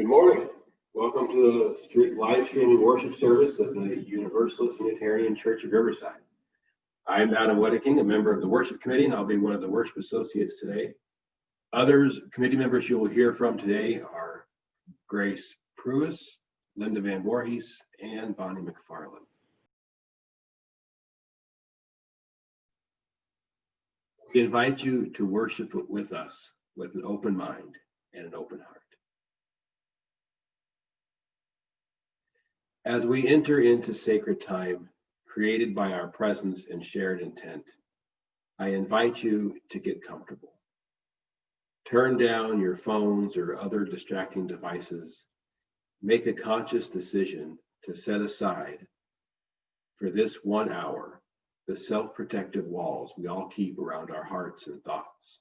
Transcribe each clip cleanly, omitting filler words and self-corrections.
Good morning. Welcome to the live streaming worship service of the Universalist Unitarian Church of Riverside. I'm Adam Wedeking, a member of the worship committee, and I'll be one of the worship associates today. Others committee members you will hear from today are Grace Pruis, Linda Van Voorhees, and Bonnie McFarland. We invite you to worship with us with an open mind and an open heart. As we enter into sacred time created by our presence and shared intent, I invite you to get comfortable. Turn down your phones or other distracting devices. Make a conscious decision to set aside for this 1 hour the self-protective walls we all keep around our hearts and thoughts.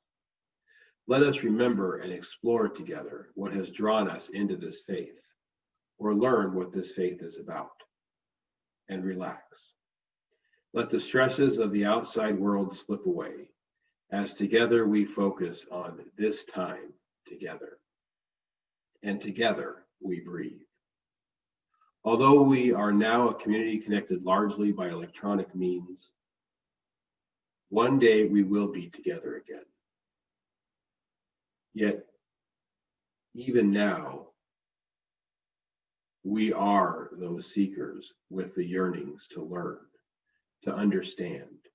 Let us remember and explore together what has drawn us into this faith, or learn what this faith is about, and relax. Let the stresses of the outside world slip away, as together we focus on this time together. And together we breathe. Although we are now a community connected largely by electronic means, one day we will be together again. Yet, even now, we are those seekers with the yearnings to learn, to understand,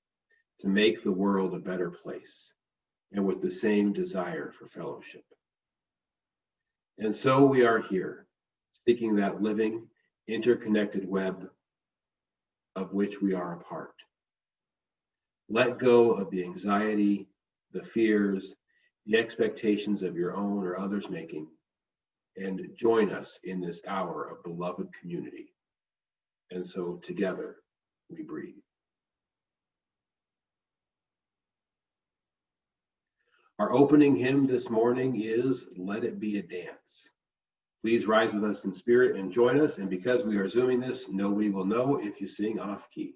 to make the world a better place, and with the same desire for fellowship. And so we are here, seeking that living, interconnected web of which we are a part. Let go of the anxiety, the fears, the expectations of your own or others' making, and join us in this hour of beloved community. And so together we breathe. Our opening hymn this morning is Let It Be a Dance. Please rise with us in spirit and join us. And because we are Zooming this, nobody will know if you sing off key.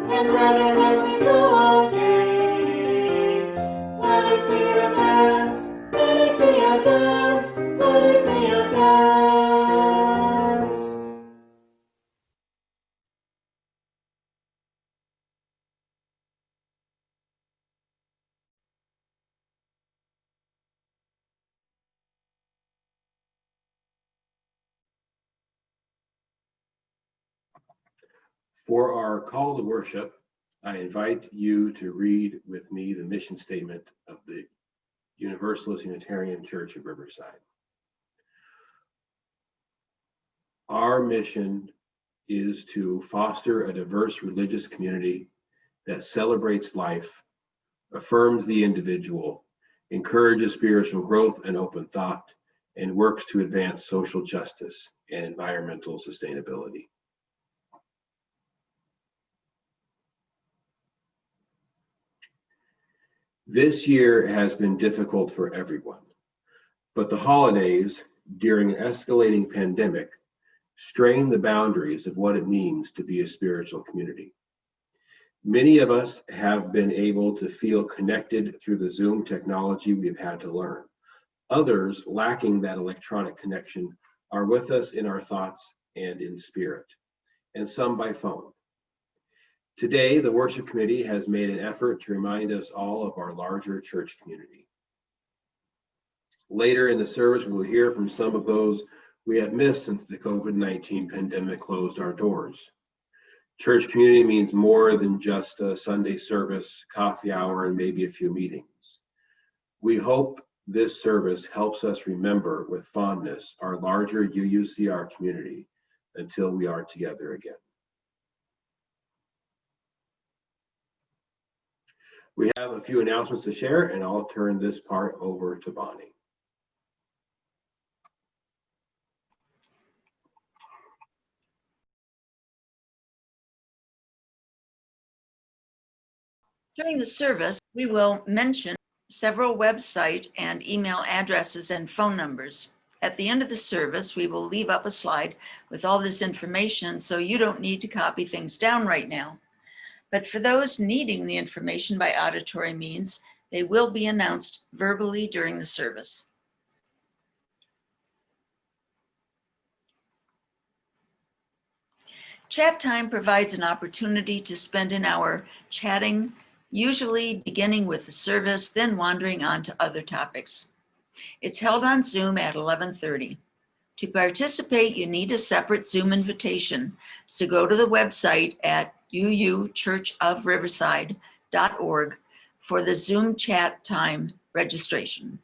And ready when we go again. Let it be a dance, let it be a dance, let it be a dance. For our call to worship, I invite you to read with me the mission statement of the Universalist Unitarian Church of Riverside. Our mission is to foster a diverse religious community that celebrates life, affirms the individual, encourages spiritual growth and open thought, and works to advance social justice and environmental sustainability. This year has been difficult for everyone, but the holidays during an escalating pandemic strain the boundaries of what it means to be a spiritual community. Many of us have been able to feel connected through the Zoom technology we've had to learn. Others, lacking that electronic connection, are with us in our thoughts and in spirit, and some by phone. Today, the worship committee has made an effort to remind us all of our larger church community. Later in the service, we will hear from some of those we have missed since the COVID-19 pandemic closed our doors. Church community means more than just a Sunday service, coffee hour, and maybe a few meetings. We hope this service helps us remember with fondness our larger UUCR community until we are together again. We have a few announcements to share, and I'll turn this part over to Bonnie. During the service, we will mention several website and email addresses and phone numbers. At the end of the service, we will leave up a slide with all this information, so you don't need to copy things down right now. But for those needing the information by auditory means, they will be announced verbally during the service. Chat time provides an opportunity to spend an hour chatting, usually beginning with the service, then wandering on to other topics. It's held on Zoom at 11:30. To participate, you need a separate Zoom invitation, so go to the website at uuchurchofriverside.org for the Zoom chat time registration.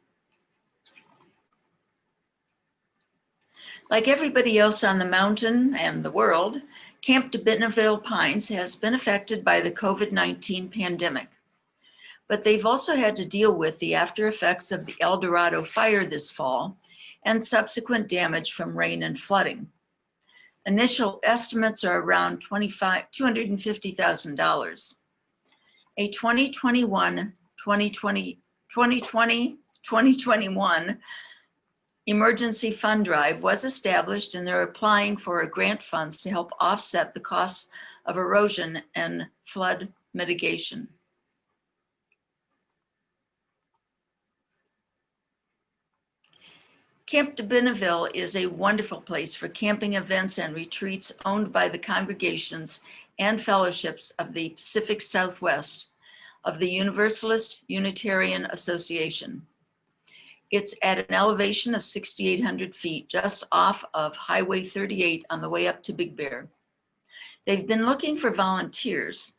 Like everybody else on the mountain and the world, Camp de Bentonville Pines has been affected by the COVID-19 pandemic, but they've also had to deal with the after effects of the El Dorado fire this fall and subsequent damage from rain and flooding. Initial estimates are around $250,000. A 2021 emergency fund drive was established, and they're applying for grant funds to help offset the costs of erosion and flood mitigation. Camp de Bentonville is a wonderful place for camping events and retreats owned by the congregations and fellowships of the Pacific Southwest of the Universalist Unitarian Association. It's at an elevation of 6,800 feet, just off of Highway 38 on the way up to Big Bear. They've been looking for volunteers.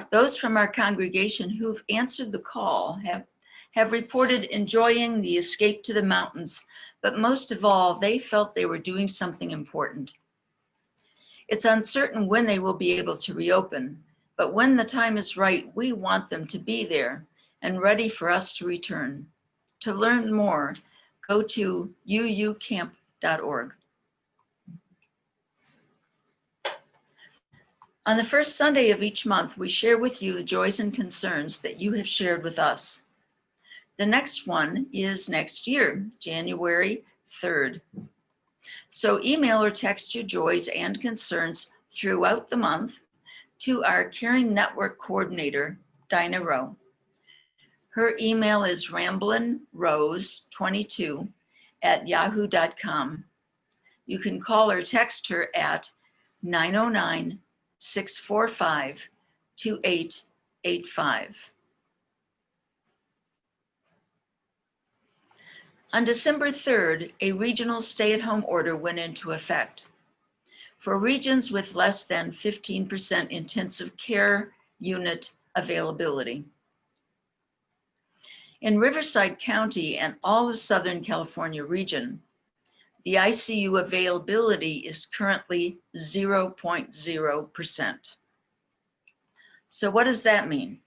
Those from our congregation who've answered the call have reported enjoying the escape to the mountains, but most of all, they felt they were doing something important. It's uncertain when they will be able to reopen, but when the time is right, we want them to be there and ready for us to return. To learn more, go to uucamp.org. On the first Sunday of each month, we share with you the joys and concerns that you have shared with us. The next one is next year, January 3rd. So email or text your joys and concerns throughout the month to our Caring Network Coordinator, Dinah Rowe. Her email is ramblinrose22@yahoo.com. You can call or text her at 909-645-2885. On December 3rd, a regional stay-at-home order went into effect. For regions with less than 15% intensive care unit availability. In Riverside County and all of Southern California region, the ICU availability is currently 0.0%. So what does that mean?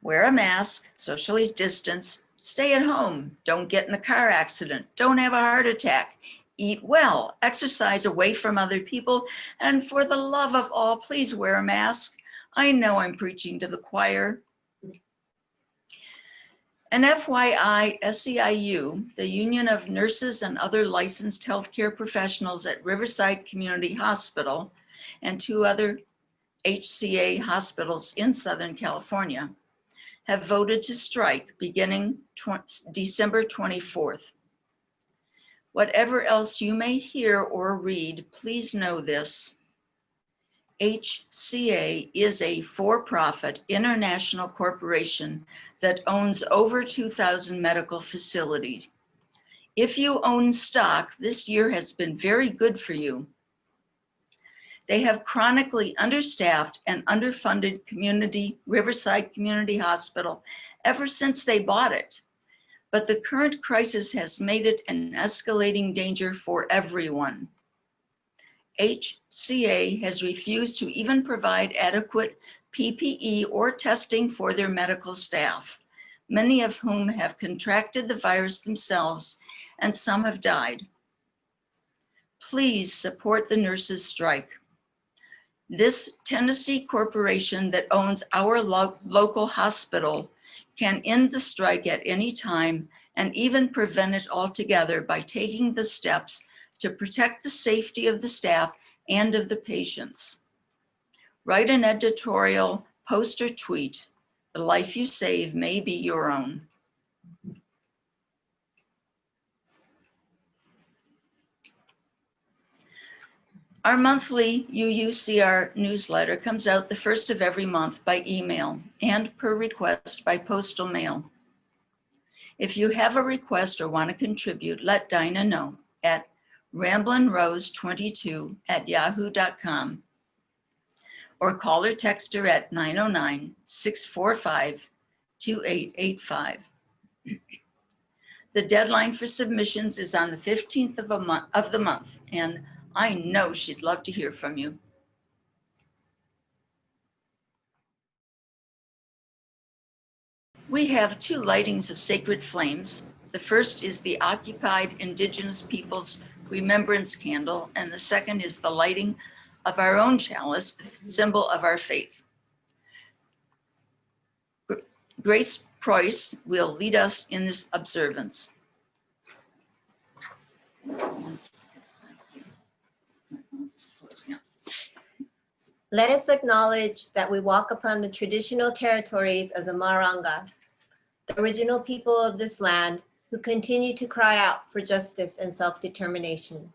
Wear a mask, socially distance, stay at home, don't get in a car accident, don't have a heart attack, eat well, exercise away from other people, and for the love of all, please wear a mask. I know I'm preaching to the choir. And FYI, SEIU, the Union of Nurses and Other Licensed Healthcare Professionals at Riverside Community Hospital and 2 other HCA hospitals in Southern California, have voted to strike beginning December 24th. Whatever else you may hear or read, please know this. HCA is a for-profit international corporation that owns over 2,000 medical facilities. If you own stock, this year has been very good for you. They have chronically understaffed and underfunded Riverside Community Hospital ever since they bought it. But the current crisis has made it an escalating danger for everyone. HCA has refused to even provide adequate PPE or testing for their medical staff, many of whom have contracted the virus themselves, and some have died. Please support the nurses' strike. This Tennessee corporation that owns our local hospital can end the strike at any time and even prevent it altogether by taking the steps to protect the safety of the staff and of the patients. Write an editorial, post or tweet. The life you save may be your own. Our monthly UUCR newsletter comes out the first of every month by email and per request by postal mail. If you have a request or want to contribute, let Dinah know at ramblinrose22@yahoo.com or call or text her at 909-645-2885. The deadline for submissions is on the 15th of the month, and I know she'd love to hear from you. We have 2 lightings of sacred flames. The first is the occupied Indigenous Peoples Remembrance Candle, and the second is the lighting of our own chalice, the symbol of our faith. Grace Preuss will lead us in this observance. Let us acknowledge that we walk upon the traditional territories of the Maranga, the original people of this land who continue to cry out for justice and self-determination.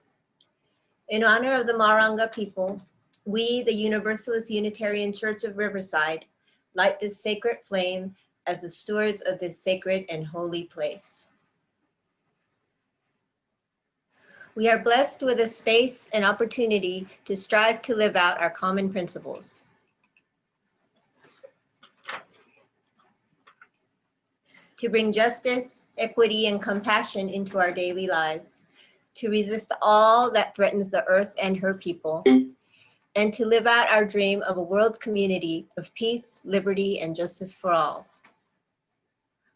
In honor of the Maranga people, we, the Universalist Unitarian Church of Riverside, light this sacred flame as the stewards of this sacred and holy place. We are blessed with a space and opportunity to strive to live out our common principles. To bring justice, equity, and compassion into our daily lives, to resist all that threatens the earth and her people, and to live out our dream of a world community of peace, liberty, and justice for all.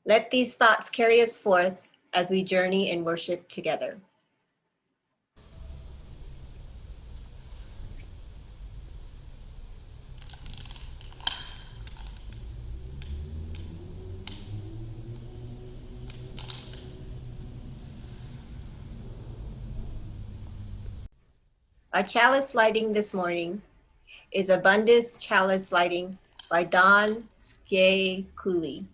Let these thoughts carry us forth as we journey and worship together. Our chalice lighting this morning is Abundance Chalice Lighting by Don Skye Cooley.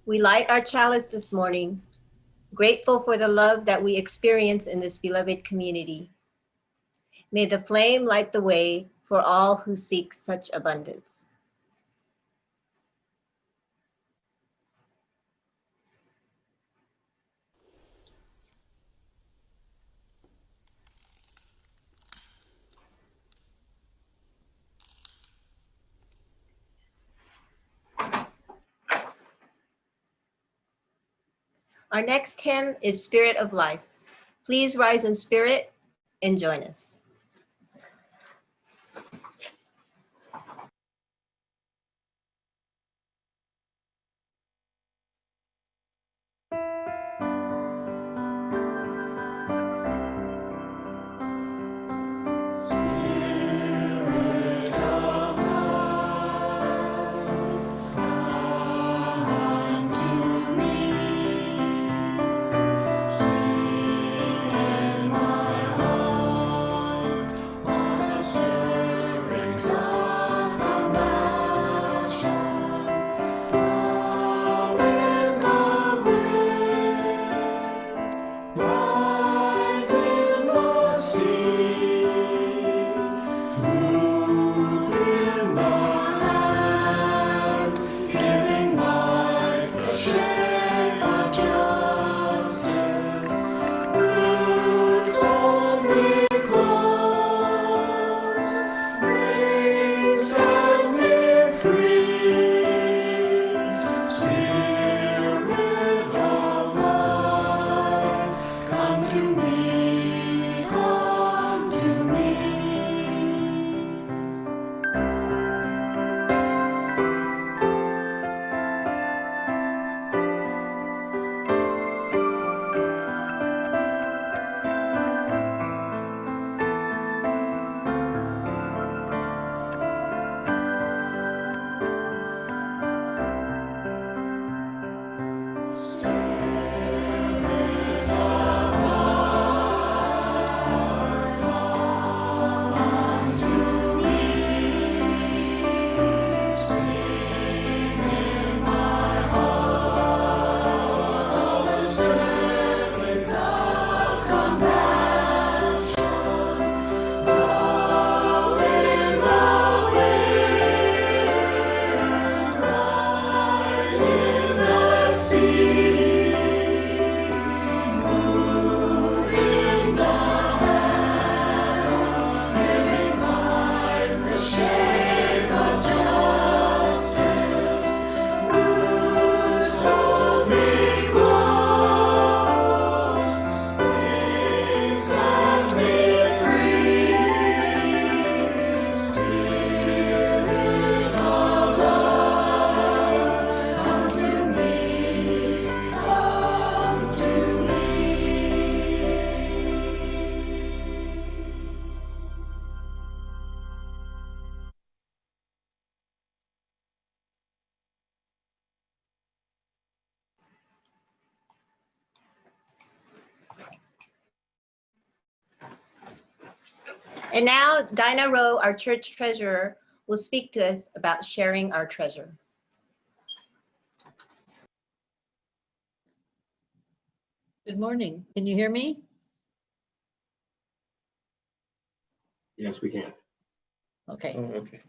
We light our chalice this morning, grateful for the love that we experience in this beloved community. May the flame light the way for all who seek such abundance. Our next hymn is Spirit of Life. Please rise in spirit and join us. And now Dinah Rowe, our church treasurer, will speak to us about sharing our treasure. Good morning. Can you hear me? Yes, we can. Okay. Oh, okay.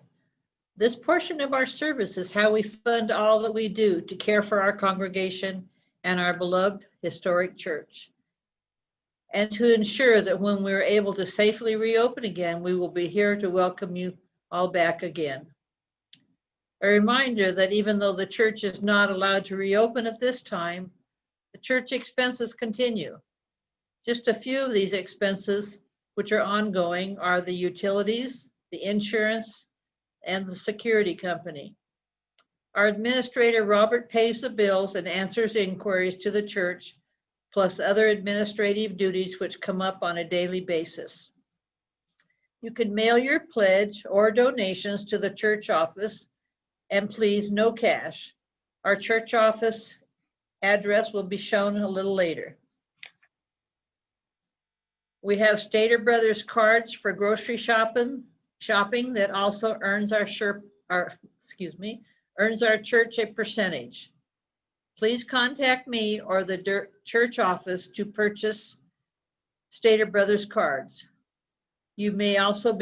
This portion of our service is how we fund all that we do to care for our congregation and our beloved historic church, and to ensure that when we're able to safely reopen again, we will be here to welcome you all back again. A reminder that even though the church is not allowed to reopen at this time, the church expenses continue. Just a few of these expenses, which are ongoing, are the utilities, the insurance, and the security company. Our administrator, Robert, pays the bills and answers inquiries to the church, plus other administrative duties which come up on a daily basis. You can mail your pledge or donations to the church office, and please, no cash. Our church office address will be shown a little later. We have Stater Brothers cards for grocery shopping, shopping that also earns our church a percentage. Please contact me or the church office to purchase Stater Brothers cards. You may also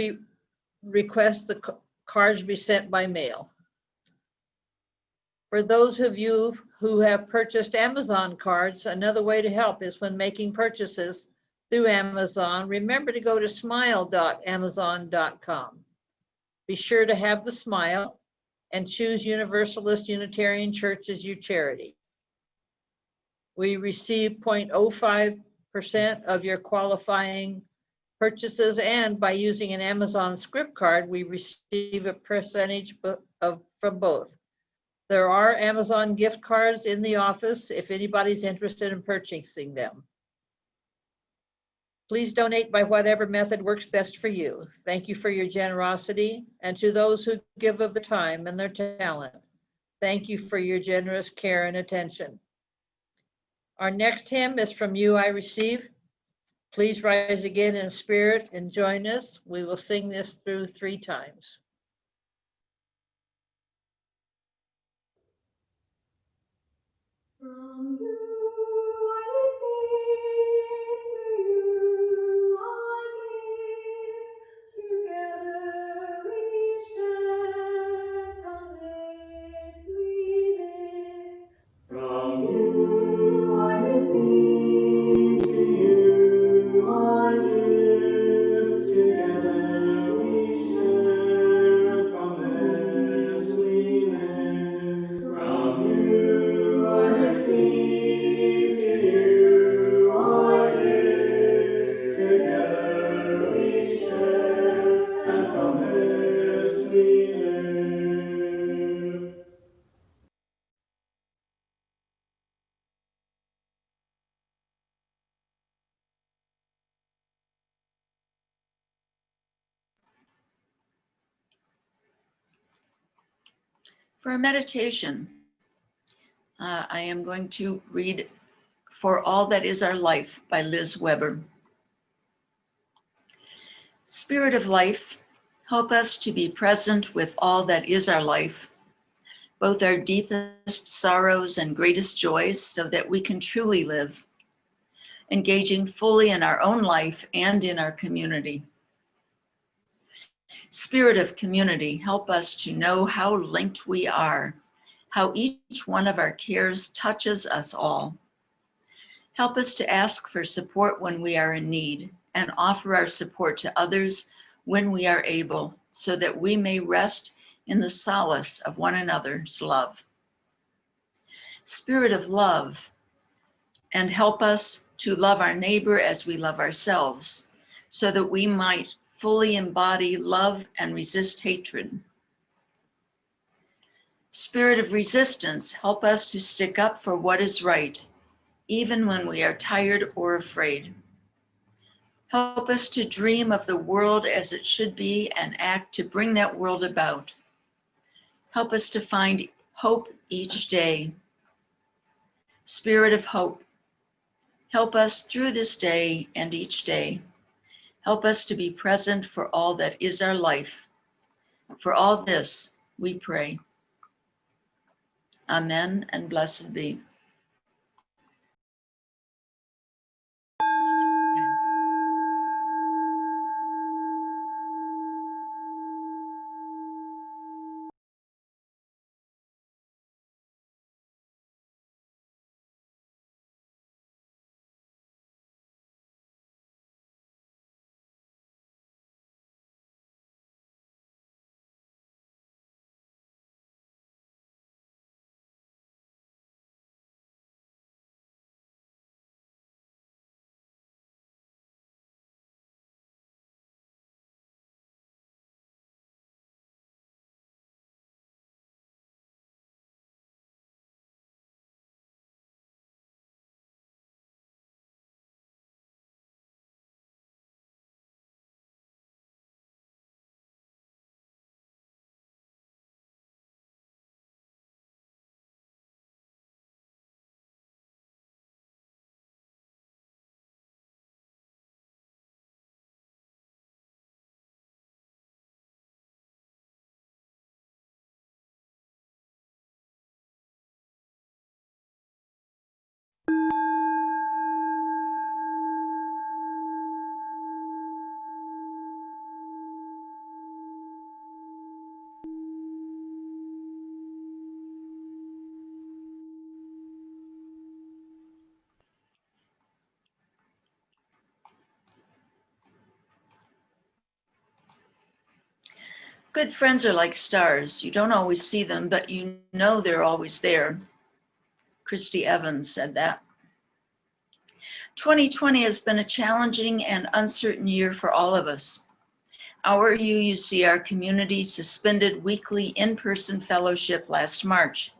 request the cards be sent by mail. For those of you who have purchased Amazon cards, another way to help is when making purchases through Amazon, remember to go to smile.amazon.com. Be sure to have the smile and choose Universalist Unitarian Church as your charity. We receive 0.05% of your qualifying purchases, and by using an Amazon script card, we receive a percentage from both. There are Amazon gift cards in the office if anybody's interested in purchasing them. Please donate by whatever method works best for you. Thank you for your generosity, and to those who give of their time and their talent, thank you for your generous care and attention. Our next hymn is From You I Receive. Please rise again in spirit and join us. We will sing this through 3 times. From you I receive, to you I give. Together we share, from this we live. From you I receive, to you I give. Together we share, from this we live. From you I receive, to you I give. Together we share, and from this we live. For a meditation, I am going to read For All That Is Our Life by Liz Weber. Spirit of life, help us to be present with all that is our life, both our deepest sorrows and greatest joys, so that we can truly live, engaging fully in our own life and in our community. Spirit of community, help us to know how linked we are, how each one of our cares touches us all. Help us to ask for support when we are in need and offer our support to others when we are able, so that we may rest in the solace of one another's love. Spirit of love, and help us to love our neighbor as we love ourselves, so that we might fully embody love and resist hatred. Spirit of resistance, help us to stick up for what is right, even when we are tired or afraid. Help us to dream of the world as it should be and act to bring that world about. Help us to find hope each day. Spirit of hope, help us through this day and each day. Help us to be present for all that is our life. For all this, we pray. Amen, and blessed be. Good friends are like stars. You don't always see them, but you know they're always there. Christy Evans said that. 2020 has been a challenging and uncertain year for all of us. Our UUCR community suspended weekly in-person fellowship last March,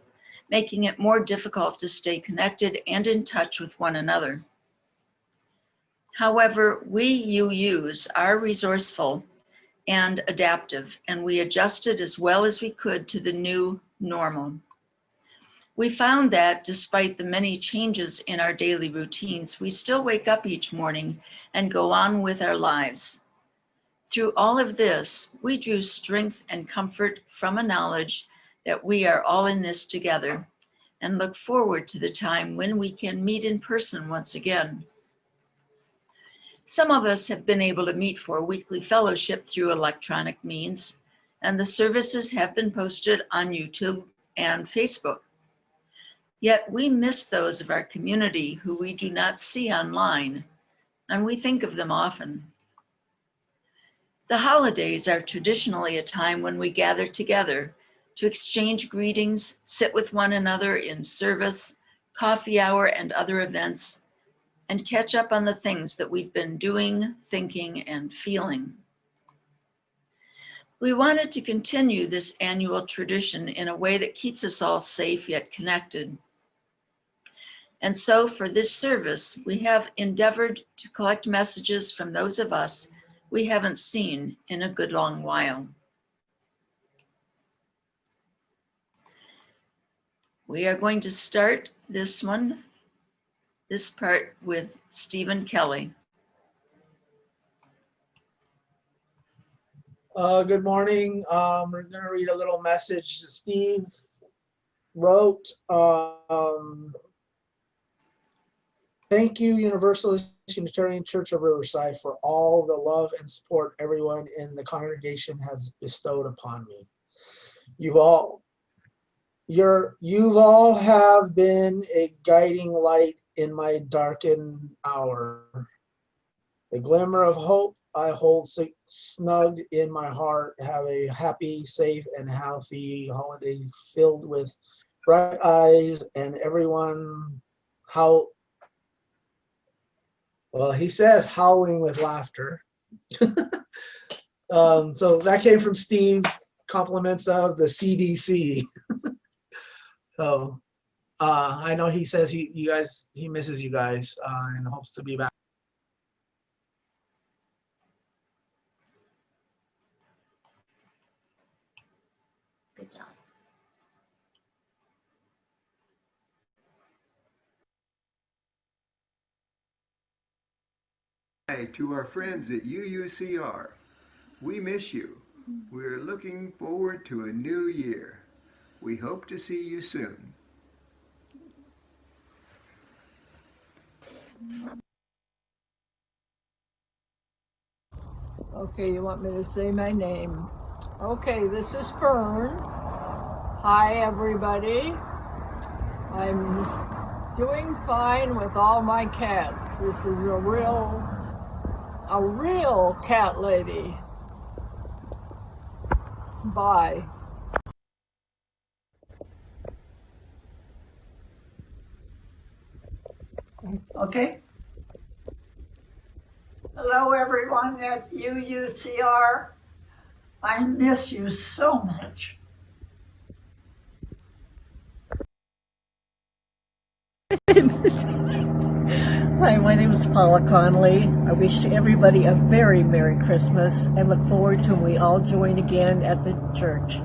making it more difficult to stay connected and in touch with one another. However, we UUs are resourceful and adaptive, and we adjusted as well as we could to the new normal. We found that despite the many changes in our daily routines, we still wake up each morning and go on with our lives. Through all of this, we drew strength and comfort from a knowledge that we are all in this together and look forward to the time when we can meet in person once again. Some of us have been able to meet for weekly fellowship through electronic means, and the services have been posted on YouTube and Facebook. Yet we miss those of our community who we do not see online, and we think of them often. The holidays are traditionally a time when we gather together to exchange greetings, sit with one another in service, coffee hour, and other events, and catch up on the things that we've been doing, thinking, and feeling. We wanted to continue this annual tradition in a way that keeps us all safe yet connected. And so for this service, we have endeavored to collect messages from those of us we haven't seen in a good long while. We are going to start this part with Stephen Kelly. Good morning. We're going to read a little message Steve wrote. Thank you, Universalist Unitarian Church of Riverside, for all the love and support everyone in the congregation has bestowed upon me. You've all have been a guiding light in my darkened hour. The glimmer of hope I hold snugged in my heart. Have a happy, safe, and healthy holiday filled with bright eyes and everyone he says howling with laughter. So that came from Steve, compliments of the CDC. So I know he says he misses you guys and hopes to be back. Good job. Hi to our friends at UUCR. We miss you. We're looking forward to a new year. We hope to see you soon. Okay, you want me to say my name? Okay, this is Fern. Hi, everybody. I'm doing fine with all my cats. This is a real cat lady. Bye. Okay. Hello, everyone at UUCR. I miss you so much. Hi, my name is Paula Conley. I wish everybody a very Merry Christmas and look forward to when we all join again at the church.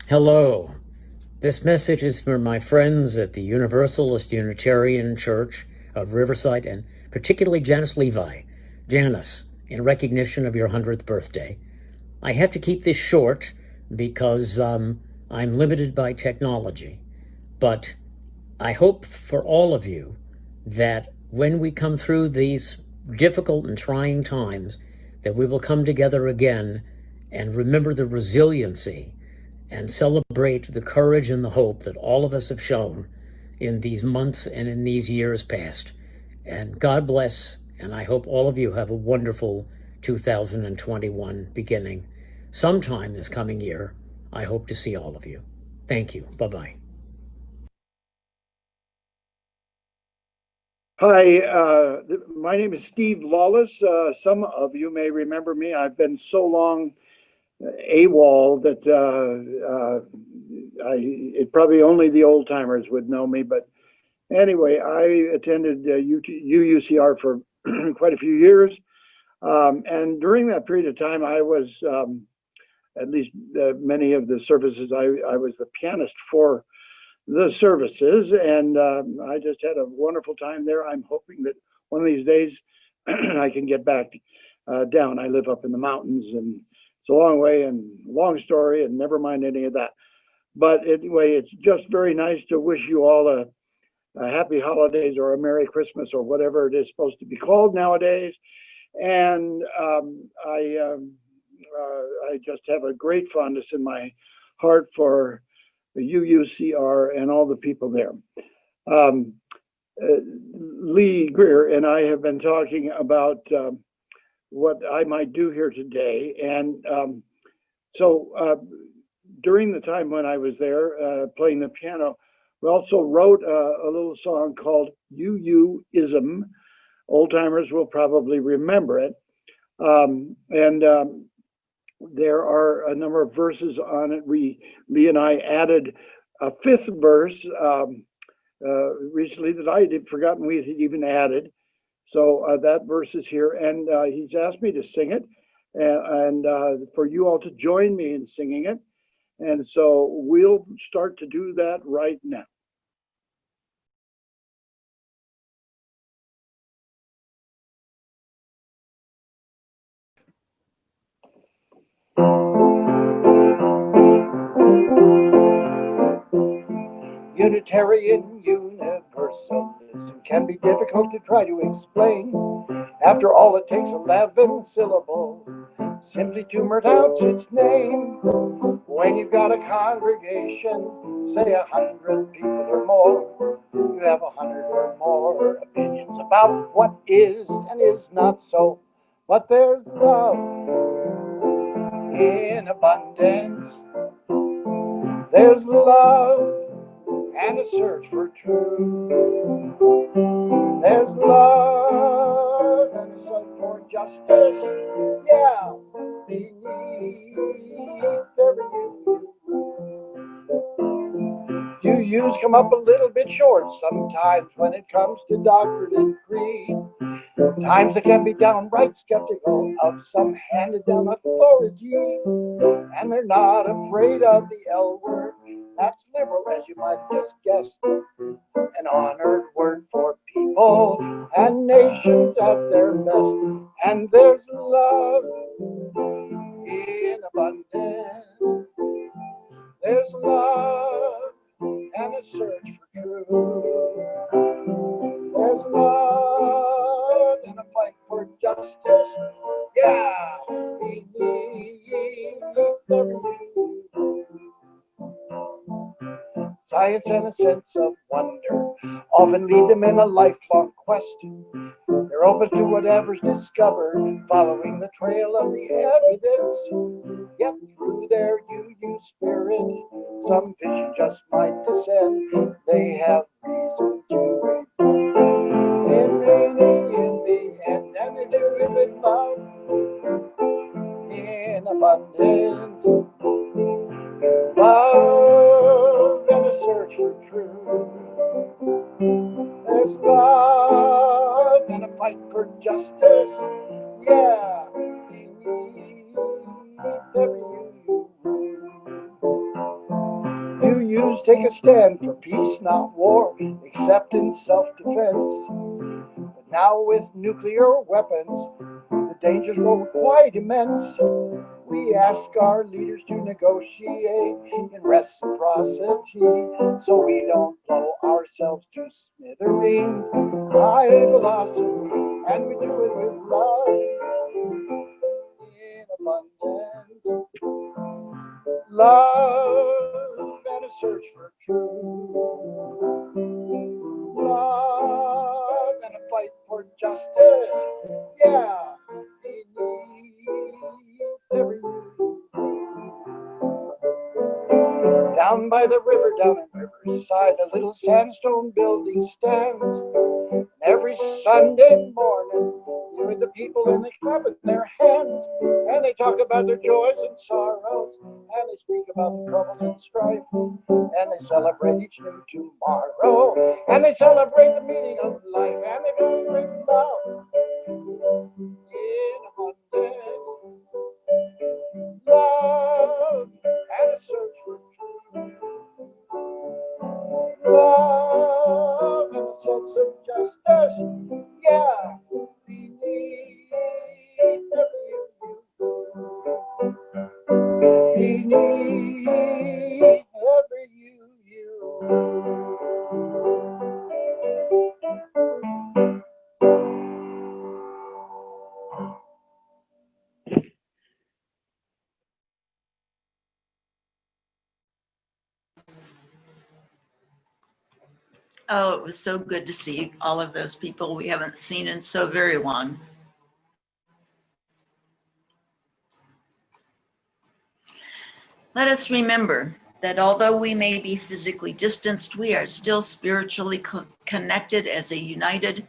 Hello. This message is for my friends at the Universalist Unitarian Church of Riverside, and particularly Janice Levi. Janice, in recognition of your 100th birthday. I have to keep this short because I'm limited by technology, but I hope for all of you that when we come through these difficult and trying times, that we will come together again and remember the resiliency and celebrate the courage and the hope that all of us have shown in these months and in these years past. And God bless and I hope all of you have a wonderful 2021 beginning. Sometime this coming year, I hope to see all of you. Thank you. Bye-bye. Hi, my name is Steve Lawless. Some of you may remember me. I've been so long AWOL that it probably only the old timers would know me. But anyway, I attended UUCR for quite a few years. And during that period of time, I was, at least many of the services, I was the pianist for the services, and I just had a wonderful time there. I'm hoping that one of these days I can get back down. I live up in the mountains, and it's a long way and long story, and never mind any of that. But anyway, it's just very nice to wish you all a happy holidays or a Merry Christmas or whatever it is supposed to be called nowadays. And I just have a great fondness in my heart for the UUCR and all the people there. Lee Greer and I have been talking about what I might do here today. And so during the time when I was there playing the piano, we also wrote a little song called UUism. Old timers will probably remember it. There are a number of verses on it. Lee and I added a fifth verse recently that I had forgotten we had even added. So that verse is here, and he's asked me to sing it, and for you all to join me in singing it. And so we'll start to do that right now. Unitarian universalism can be difficult to try to explain. After all, it takes 11 syllables simply to pronounce its name. When you've got a congregation, say 100 people or more, you have 100 or more opinions about what is and is not so. But there's love in abundance. There's love and a search for truth. There's love and a search for justice. Yeah, beneath every UUs come up a little bit short sometimes when it comes to doctrine and creed. Times they can be downright skeptical of some handed down authority, and they're not afraid of the L word. That's liberal, as you might just guess, an honored word for people and nations at their best. And there's love in abundance. There's love and a search for truth. There's love and a fight for justice. Yeah, we need every science and a sense of wonder often lead them in a lifelong quest. They're open to whatever's discovered, following the trail of the evidence. Yet through their UU spirit, some vision just might descend. They have reason to remain in the end, and they do it with love in abundance. Love and a search for truth. There's love and a fight for justice. Yeah, we need every UUs take a stand for peace, not war, except in self-defense. But now with nuclear weapons, the dangers grow quite immense. We ask our leaders to negotiate in reciprocity, so we don't blow ourselves to smithereens. High velocity, and we do it with love in abundance. Love and a search for truth. Love and a fight for justice. Down by the river, down in Riverside, a little sandstone building stands. And every Sunday morning, you hear the people and they clapping their hands. And they talk about their joys and sorrows. And they speak about the troubles and strife. And they celebrate each new tomorrow. And they celebrate the meaning of life. And they bring love in abundance. Love and a search for truth. Love and a sense of justice. Yeah, we need every you. We need every you. Oh, it was so good to see all of those people we haven't seen in so very long. Let us remember that although we may be physically distanced, we are still spiritually connected as a united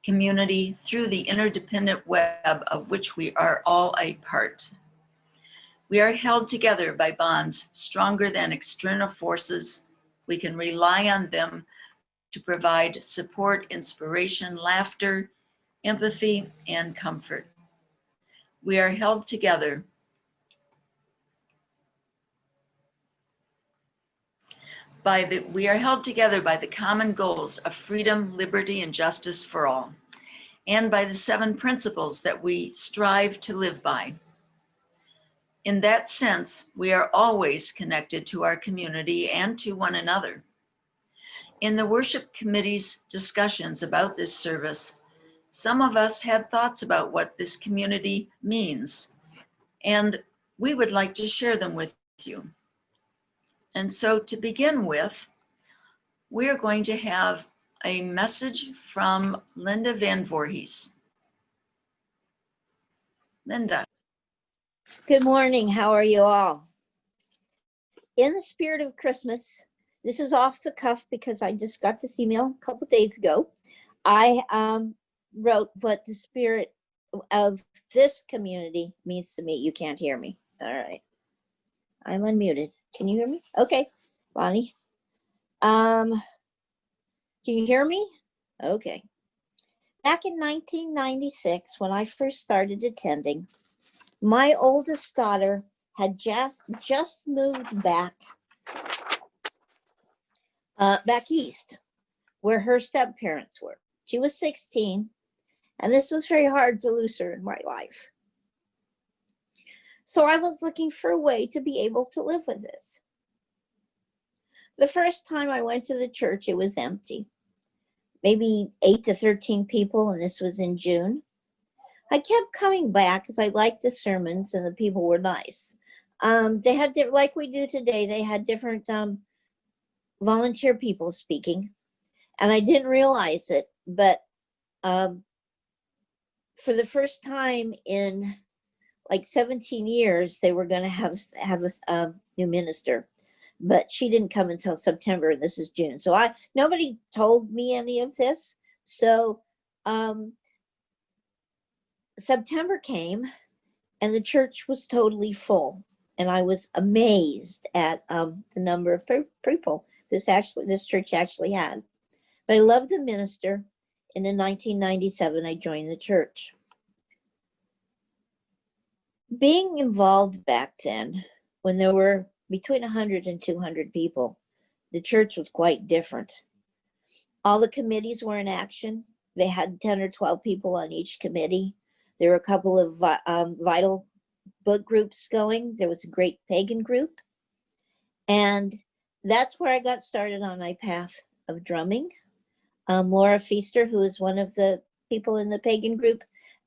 community through the interdependent web of which we are all a part. We are held together by bonds stronger than external forces. We can rely on them to provide support, inspiration, laughter, empathy, and comfort. We are held together by the common goals of freedom, liberty, and justice for all, and by the 7 principles that we strive to live by. In that sense, we are always connected to our community and to one another. In the worship committee's discussions about this service, some of us had thoughts about what this community means, and we would like to share them with you. And so to begin with, we're going to have a message from Linda Van Voorhees. Linda. Good morning. How are you all? In the spirit of Christmas, this is off the cuff because I just got this email a couple days ago. I wrote what the spirit of this community means to me. You can't hear me. All right. I'm unmuted. Can you hear me? Okay, Bonnie. Can you hear me? Okay. Back in 1996, when I first started attending, my oldest daughter had just moved back east, where her step-parents were. She was 16, and this was very hard to lose her in my life. So I was looking for a way to be able to live with this. The first time I went to the church, it was empty. Maybe 8 to 13 people, and this was in June. I kept coming back because I liked the sermons and the people were nice. They had, like we do today, they had different volunteer people speaking, and I didn't realize it, but for the first time in like 17 years, they were going to have a new minister, but she didn't come until September, and this is June. So nobody told me any of this. So September came, and the church was totally full, and I was amazed at the number of people this church actually had. But I loved the minister, and in 1997 I joined the church. Being involved back then, when there were between 100 and 200 people, the church was quite different. All the committees were in action. They had 10 or 12 people on each committee. There were a couple of vital book groups going. There was a great pagan group. And that's where I got started on my path of drumming. Laura Feaster, who is one of the people in the pagan group,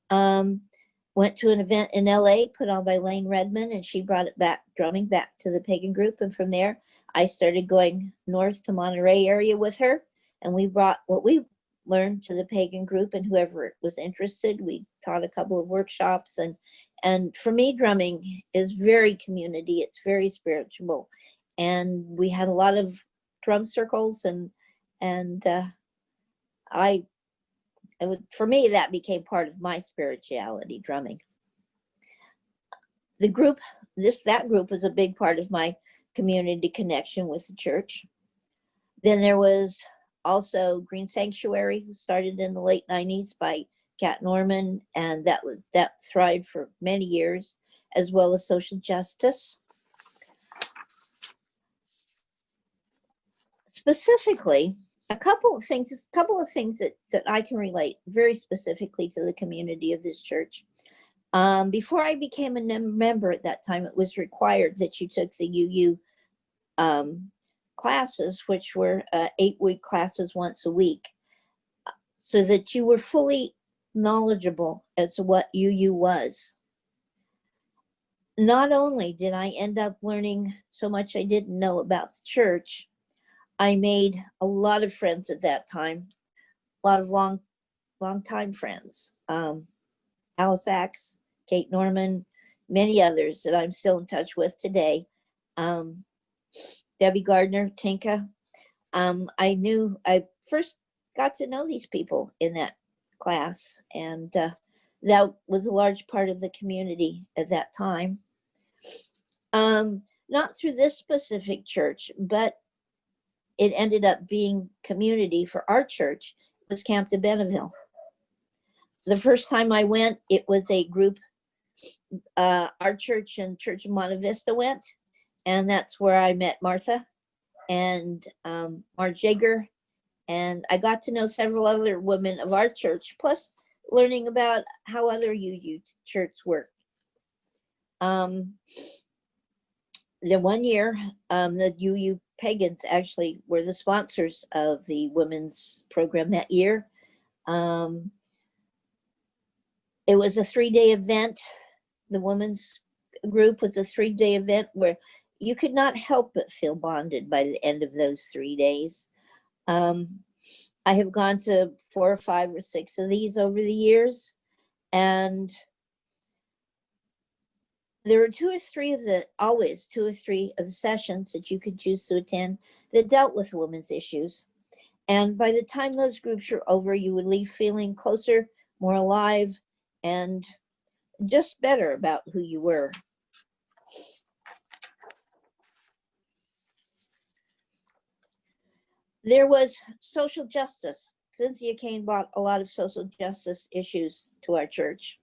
went to an event in LA put on by Lane Redmond, and she brought it back, drumming back to the pagan group. And from there, I started going north to Monterey area with her, and we brought what we learned to the pagan group, and whoever was interested, we taught a couple of workshops. And for me, drumming is very community. It's very spiritual. and we had a lot of drum circles, and for me, that became part of my spirituality, drumming. The group, that group was a big part of my community connection with the church. Then there was also Green Sanctuary, started in the late 90s by Kat Norman, and that thrived for many years, as well as social justice. Specifically, a couple of things that I can relate very specifically to the community of this church. Before I became a member at that time, it was required that you took the UU classes, which were 8-week classes once a week, so that you were fully knowledgeable as to what UU was. Not only did I end up learning so much I didn't know about the church, I made a lot of friends at that time, a lot of long time friends. Alice Axe, Kate Norman, many others that I'm still in touch with today. Debbie Gardner, Tinka. I first got to know these people in that class, and that was a large part of the community at that time. Not through this specific church, but it ended up being community for our church. It was Camp de Benneville. The first time I went, it was a group, our church and Church of Monte Vista went, and that's where I met Martha and Marge Jaeger, and I got to know several other women of our church, plus learning about how other UU church work. The one year, the UU Pagans actually were the sponsors of the women's program that year. It was a 3-day event. The women's group was a 3-day event where you could not help but feel bonded by the end of those 3 days. I have gone to 4 or 5 or 6 of these over the years, and there were 2 or 3 of the sessions that you could choose to attend that dealt with women's issues. And by the time those groups were over, you would leave feeling closer, more alive, and just better about who you were. There was social justice. Cynthia Kane brought a lot of social justice issues to our church.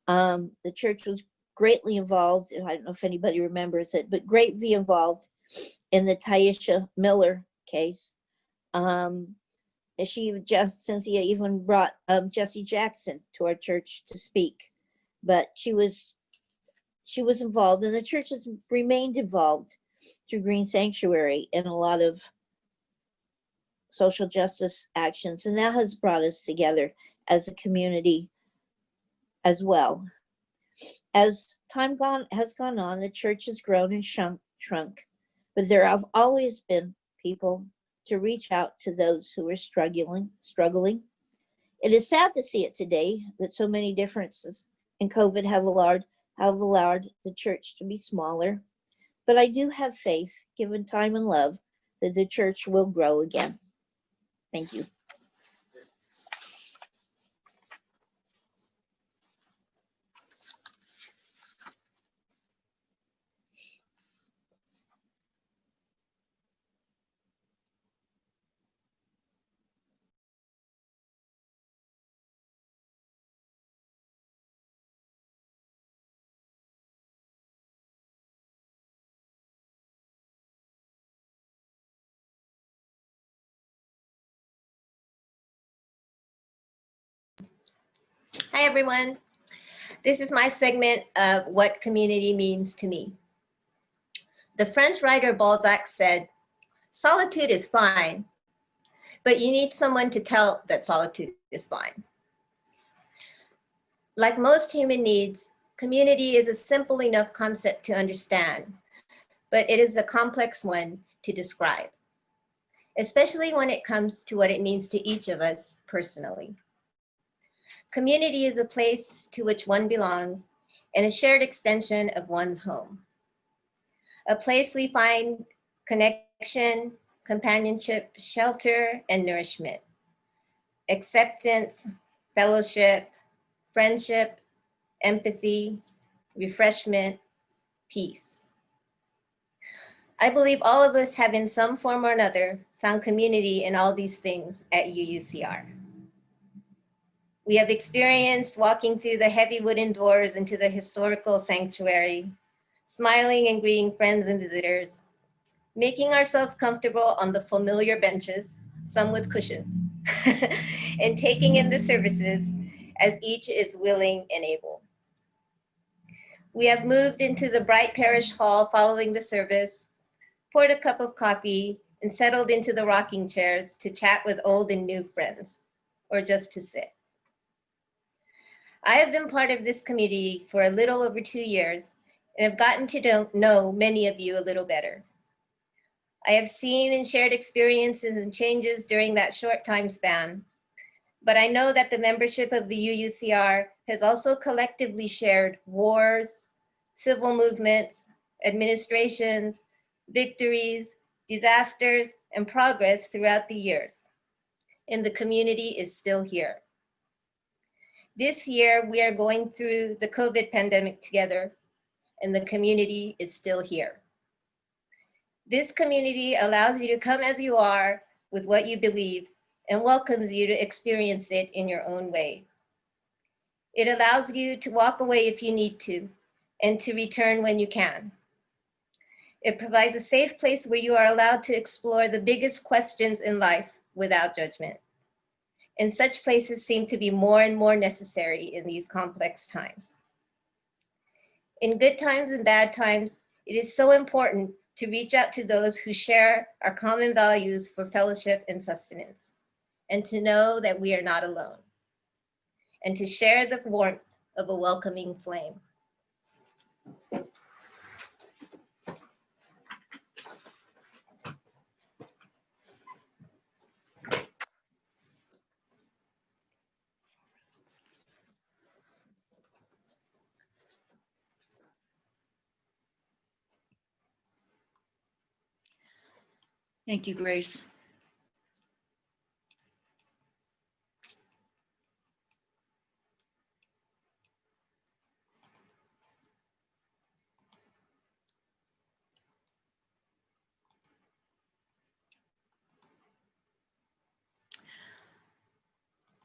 The church was greatly involved, and I don't know if anybody remembers it, but greatly involved in the Taisha Miller case. Cynthia even brought Jesse Jackson to our church to speak, but she was involved, and the church has remained involved through Green Sanctuary in a lot of social justice actions, and that has brought us together as a community as well. As time has gone on, the church has grown and shrunk, but there have always been people to reach out to those who are struggling. It is sad to see it today that so many differences in COVID have allowed the church to be smaller, but I do have faith, given time and love, that the church will grow again. Thank you. Hi, everyone. This is my segment of what community means to me. The French writer Balzac said, "Solitude is fine, but you need someone to tell that solitude is fine." Like most human needs, community is a simple enough concept to understand, but it is a complex one to describe, especially when it comes to what it means to each of us personally. Community is a place to which one belongs and a shared extension of one's home. A place we find connection, companionship, shelter, and nourishment, acceptance, fellowship, friendship, empathy, refreshment, peace. I believe all of us have in some form or another found community in all these things at UUCR. We have experienced walking through the heavy wooden doors into the historical sanctuary, smiling and greeting friends and visitors, making ourselves comfortable on the familiar benches, some with cushion, and taking in the services as each is willing and able. We have moved into the bright parish hall following the service, poured a cup of coffee, and settled into the rocking chairs to chat with old and new friends, or just to sit. I have been part of this community for a little over 2 years and have gotten to know many of you a little better. I have seen and shared experiences and changes during that short time span, but I know that the membership of the UUCR has also collectively shared wars, civil movements, administrations, victories, disasters, and progress throughout the years. And the community is still here. This year, we are going through the COVID pandemic together, and the community is still here. This community allows you to come as you are with what you believe and welcomes you to experience it in your own way. It allows you to walk away if you need to and to return when you can. It provides a safe place where you are allowed to explore the biggest questions in life without judgment. And such places seem to be more and more necessary in these complex times. In good times and bad times, it is so important to reach out to those who share our common values for fellowship and sustenance, and to know that we are not alone, and to share the warmth of a welcoming flame. Thank you, Grace.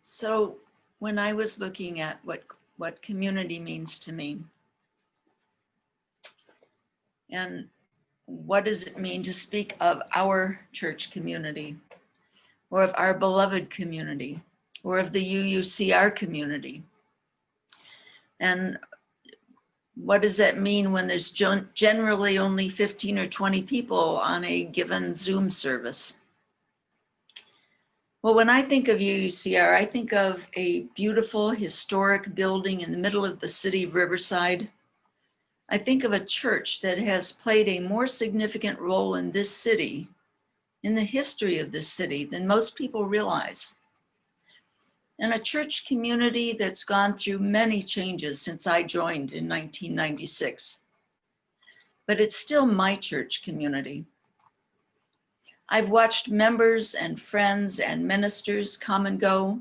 So when I was looking at what community means to me, and what does it mean to speak of our church community, or of our beloved community, or of the UUCR community? And what does that mean when there's generally only 15 or 20 people on a given Zoom service? Well, when I think of UUCR, I think of a beautiful historic building in the middle of the city of Riverside. I think of a church that has played a more significant role in this city, in the history of this city, than most people realize. And a church community that's gone through many changes since I joined in 1996. But it's still my church community. I've watched members and friends and ministers come and go,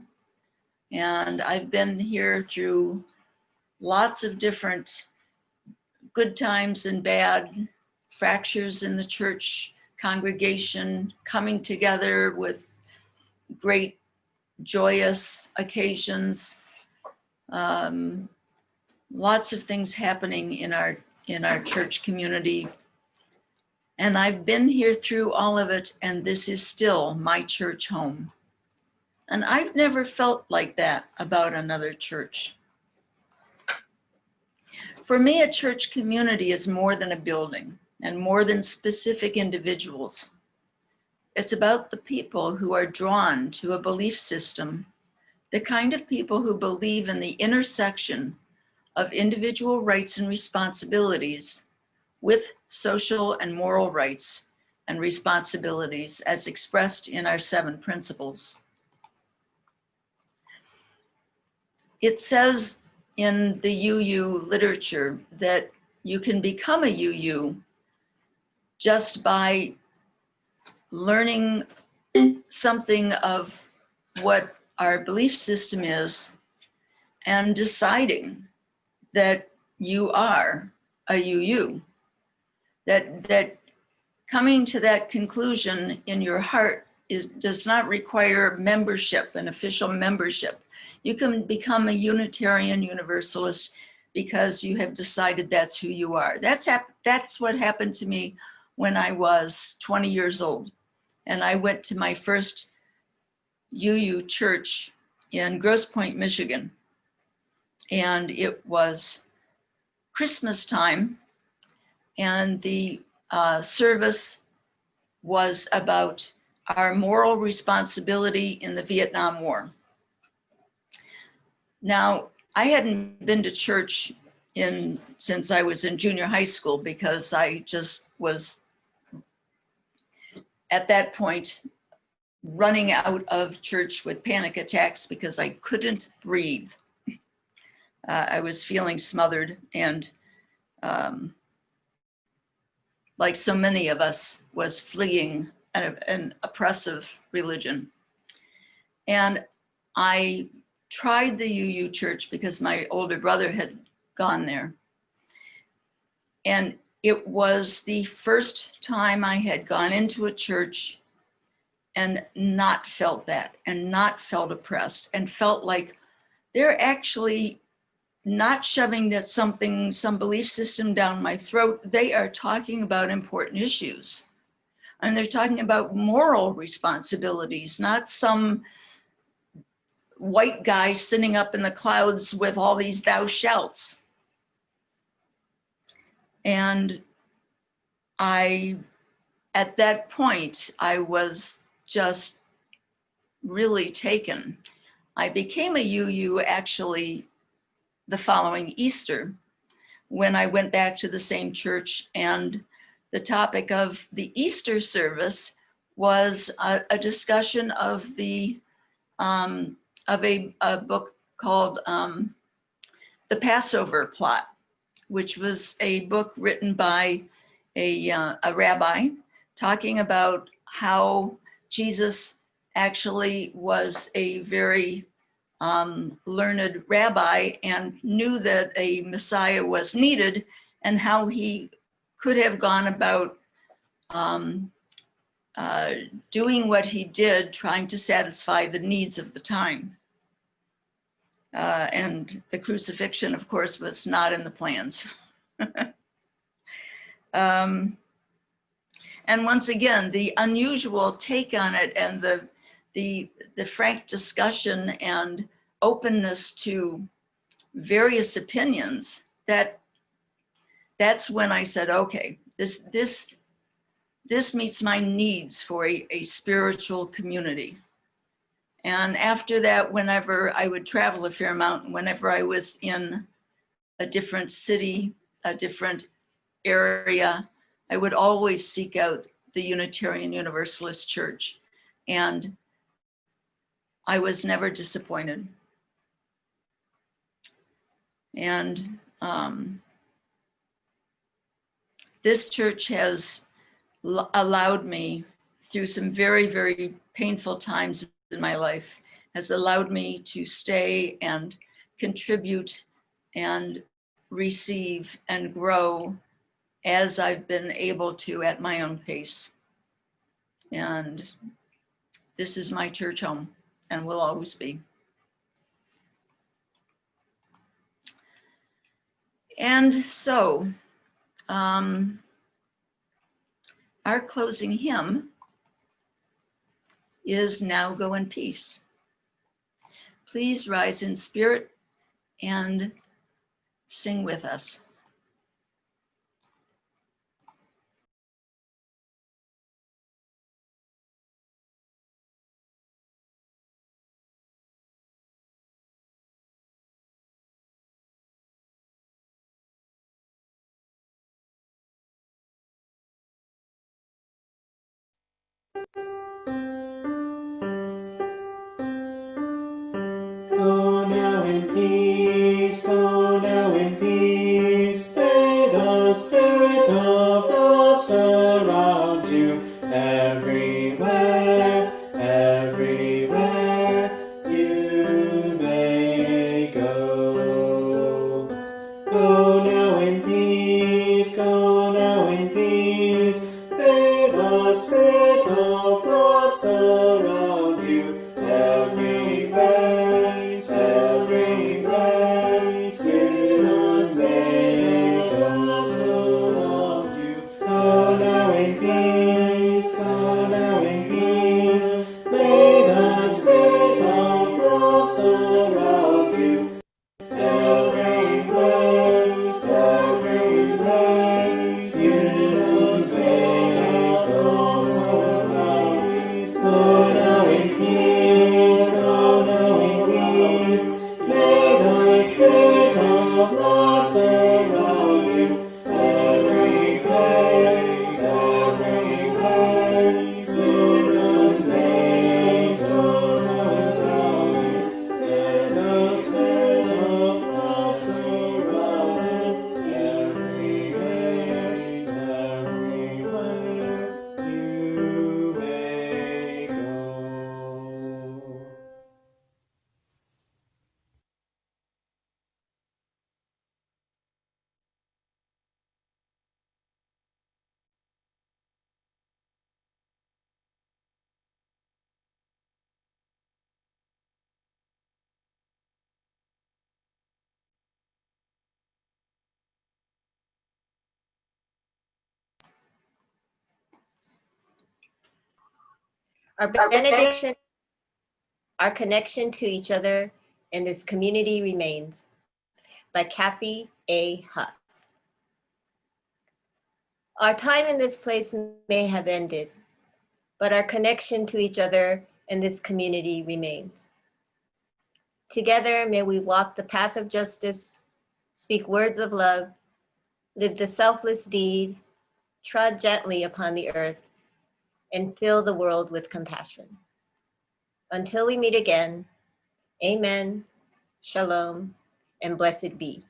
and I've been here through lots of different good times and bad, fractures in the church congregation, coming together with great joyous occasions, lots of things happening in our church community. And I've been here through all of it, and this is still my church home. And I've never felt like that about another church. For me, a church community is more than a building and more than specific individuals. It's about the people who are drawn to a belief system, the kind of people who believe in the intersection of individual rights and responsibilities with social and moral rights and responsibilities as expressed in our 7 principles. It says in the UU literature that you can become a UU just by learning something of what our belief system is and deciding that you are a UU, that coming to that conclusion in your heart does not require membership, an official membership. You can become a Unitarian Universalist because you have decided that's who you are. That's what happened to me when I was 20 years old. And I went to my first UU church in Grosse Pointe, Michigan. And it was Christmas time, and the service was about our moral responsibility in the Vietnam War. Now, I hadn't been to church since I was in junior high school because I just was, at that point, running out of church with panic attacks because I couldn't breathe. I was feeling smothered and like so many of us, was fleeing an oppressive religion. And I tried the UU church because my older brother had gone there. And it was the first time I had gone into a church and not felt that, and not felt oppressed, and felt like they're actually not shoving that some belief system down my throat. They are talking about important issues. And they're talking about moral responsibilities, not some white guy sitting up in the clouds with all these thou shalts. And at that point, I was just really taken. I became a UU actually the following Easter, when I went back to the same church, and the topic of the Easter service was a discussion of a book called The Passover Plot, which was a book written by a rabbi talking about how Jesus actually was a very learned rabbi and knew that a Messiah was needed, and how he could have gone about doing what he did, trying to satisfy the needs of the time. And the crucifixion, of course, was not in the plans. And once again, the unusual take on it, and the frank discussion and openness to various opinions, that's when I said, okay, this meets my needs for a spiritual community. And after that, whenever I would travel a fair amount, whenever I was in a different city, a different area, I would always seek out the Unitarian Universalist Church. And I was never disappointed. And this church has allowed me, through some very, very painful times in my life, has allowed me to stay and contribute and receive and grow as I've been able to at my own pace. And this is my church home and will always be. And so, our closing hymn is Now Go in Peace. Please rise in spirit and sing with us. Go now in peace, go now in peace. May the spirit of love surround you every Go now in peace, go now in peace. May the Spirit of love surround you. Every place, Jesus may love surround you. Go now in peace, go now in peace. May the Spirit of love surround you. Every place, Jesus may love surround you. Go now in peace, go now in peace. May the Spirit of love surround you. Every place, Jesus may love surround you. May the Spirit of love surround you. Everywhere you may go. Our benediction, our connection to each other in this community remains, by Kathy A. Huff. Our time in this place may have ended, but our connection to each other in this community remains. Together, may we walk the path of justice, speak words of love, live the selfless deed, trod gently upon the earth, and fill the world with compassion. Until we meet again, amen, shalom, and blessed be.